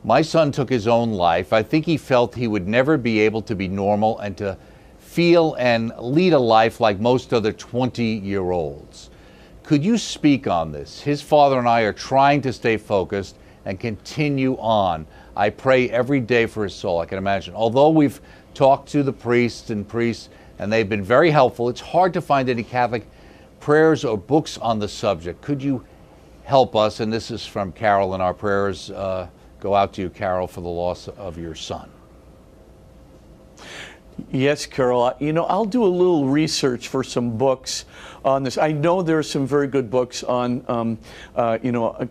My son took his own life. I think he felt he would never be able to be normal and to feel and lead a life like most other 20-year-olds. Could you speak on this? His father and I are trying to stay focused and continue on. I pray every day for his soul, I can imagine. Although we've talked to the priests and they've been very helpful, it's hard to find any Catholic prayers or books on the subject. Could you help us? And this is from Carol, and our prayers go out to you, Carol, for the loss of your son. Yes, Carol. You know, I'll do a little research for some books on this. I know there are some very good books on,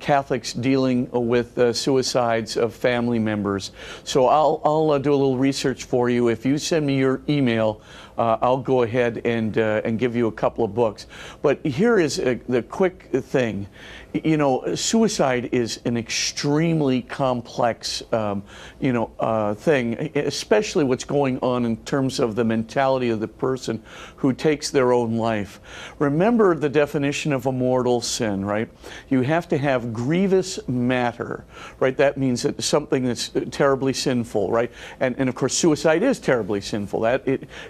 Catholics dealing with suicides of family members. So I'll do a little research for you. If you send me your email, I'll go ahead and give you a couple of books. But here is the quick thing. You know, suicide is an extremely complex, thing, especially what's going on in terms of the mentality of the person who takes their own life. Remember the definition of a mortal sin, right? You have to have grievous matter, right? That means that something that's terribly sinful, right? And of course, suicide is terribly sinful.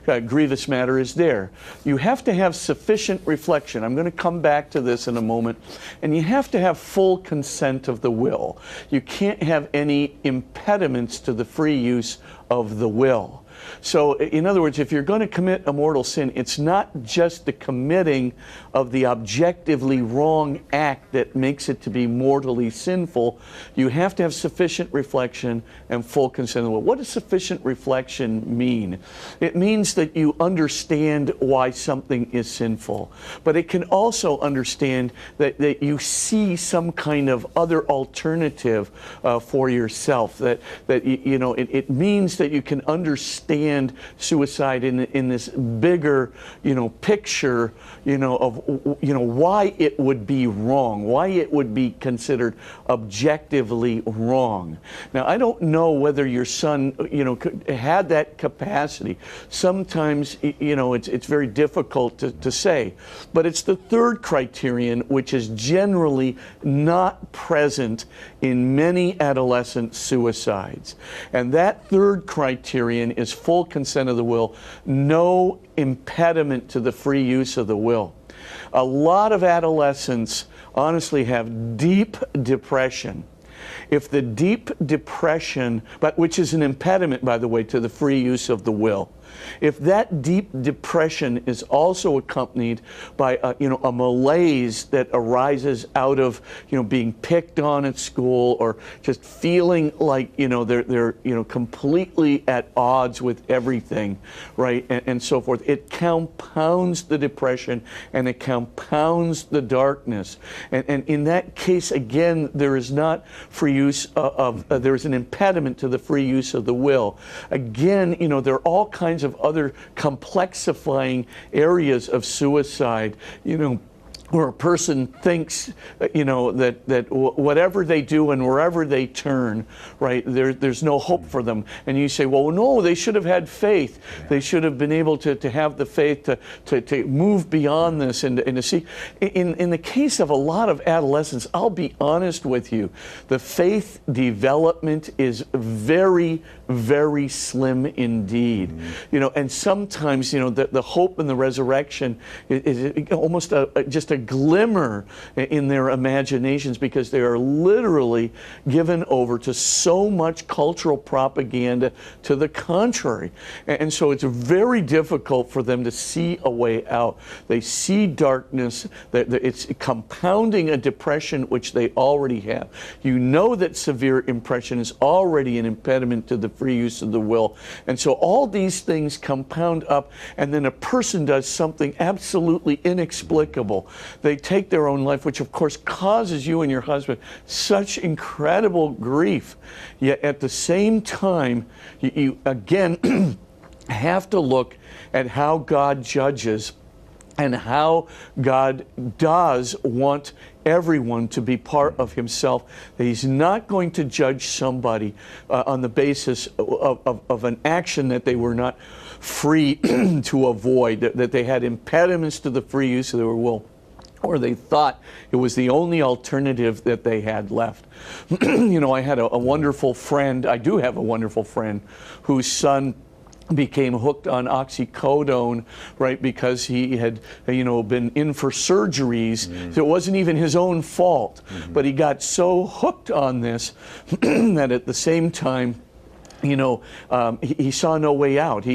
Grievous matter is there. You have to have sufficient reflection. I'm going to come back to this in a moment. And you have to have full consent of the will. You can't have any impediments to the free use of the will. So, in other words, if you're going to commit a mortal sin, it's not just the committing of the objectively wrong act that makes it to be mortally sinful. You have to have sufficient reflection and full consent of the will. What does sufficient reflection mean? It means that you understand why something is sinful, but it can also understand that you see some kind of other alternative for yourself. It means that you can understand suicide in this bigger, picture, of, why it would be wrong, why it would be considered objectively wrong. Now, I don't know whether your son, had that capacity. Sometimes, it's very difficult to say, but it's the third criterion, which is generally not present in many adolescent suicides. And that third criterion is full consent of the will, no impediment to the free use of the will. A lot of adolescents honestly have deep depression. If the deep depression, which is an impediment, by the way, to the free use of the will, if that deep depression is also accompanied by a malaise that arises out of being picked on at school, or just feeling like they're completely at odds with everything, right, and so forth, it compounds the depression and it compounds the darkness. And in that case, again, there is not free use there is an impediment to the free use of the will. Again, there are all kinds of other complexifying areas of suicide, where a person thinks, that whatever they do and wherever they turn, right, there's no hope for them. And you say, well, no, they should have had faith. They should have been able to have the faith to move beyond this and to see. In the case of a lot of adolescents, I'll be honest with you, the faith development is very, very slim indeed. And sometimes, the hope and the resurrection is almost just a glimmer in their imaginations, because they are literally given over to so much cultural propaganda to the contrary. And so it's very difficult for them to see a way out. They see darkness, it's compounding a depression which they already have. You know that severe impression is already an impediment to the free use of the will. And so all these things compound up, and then a person does something absolutely inexplicable. They take their own life, which of course causes you and your husband such incredible grief. Yet at the same time, you again have to look at how God judges and how God does want everyone to be part of himself. That he's not going to judge somebody on the basis of an action that they were not free to avoid, that they had impediments to the free use of their will. or they thought it was the only alternative that they had left. You know, I had a wonderful friend, I do have a wonderful friend, whose son became hooked on oxycodone, right, because he had, you know, been in for surgeries. So it wasn't even his own fault, but he got so hooked on this that at the same time, you know, he saw no way out.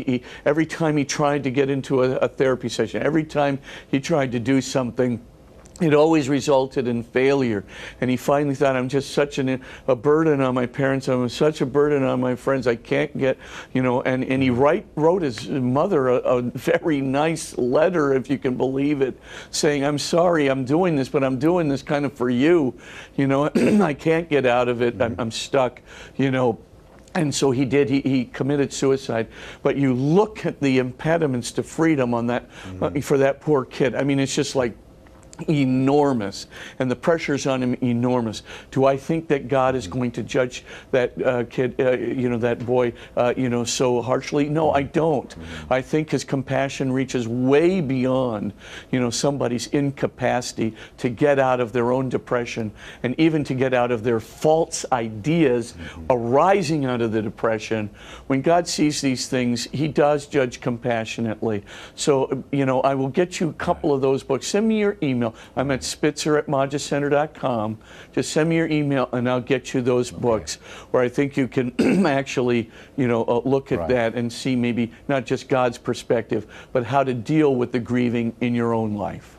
Every time he tried to get into a therapy session, every time he tried to do something, it always resulted in failure. And he finally thought, I'm just such a burden on my parents. I'm such a burden on my friends. I can't get, you know, and he wrote his mother a very nice letter, if you can believe it, saying, I'm sorry, I'm doing this, but I'm doing this kind of for you. You know, I can't get out of it. I'm stuck, you know. And so he did, he committed suicide. But you look at the impediments to freedom on that, for that poor kid. I mean, it's just like enormous, and the pressures on him enormous. Do I think that God is going to judge that kid, you know, that boy, you know, so harshly? No, I don't. I think his compassion reaches way beyond, you know, somebody's incapacity to get out of their own depression, and even to get out of their false ideas arising out of the depression. When God sees these things, he does judge compassionately. So, you know, I will get you a couple of those books. Send me your email. I'm at Spitzer@MajaCenter.com. Just send me your email and I'll get you those books where I think you can actually, you know, look at that and see maybe not just God's perspective, but how to deal with the grieving in your own life.